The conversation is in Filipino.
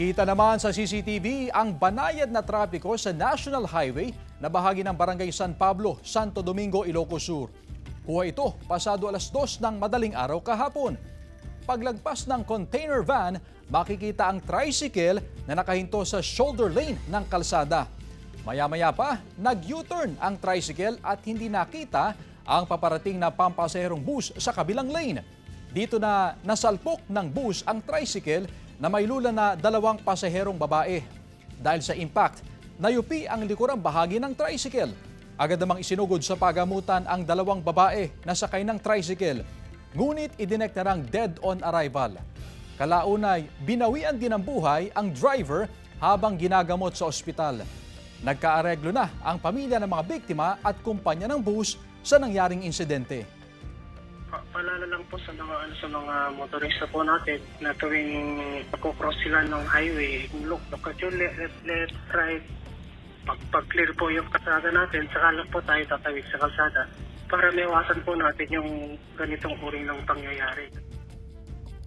Kita naman sa CCTV ang banayad na trapiko sa National Highway na bahagi ng Barangay San Pablo, Santo Domingo, Ilocos Sur. Kuha ito pasado alas 2 ng madaling araw kahapon. Paglagpas ng container van, makikita ang tricycle na nakahinto sa shoulder lane ng kalsada. Maya-maya pa, nag-U-turn ang tricycle at hindi nakita ang paparating na pampasaherong bus sa kabilang lane. Dito na nasalpok ng bus ang tricycle na may lula na 2 pasaherong babae. Dahil sa impact, nayupi ang likurang bahagi ng tricycle. Agad namang isinugod sa pagamutan ang 2 babae na sakay ng tricycle. Ngunit idinekta ng dead on arrival. Kalaunay, binawian din ng buhay ang driver habang ginagamot sa ospital. Nagkaareglo na ang pamilya ng mga biktima at kumpanya ng bus sa nangyaring insidente. Paalala lang po sa mga motorista po natin na tuwing pag-cross sila ng highway, look at your left, right. Pag-clear po yung kalsada natin, saka lang po tayo tatawid sa kalsada para maiwasan po natin yung ganitong uri ng pangyayari.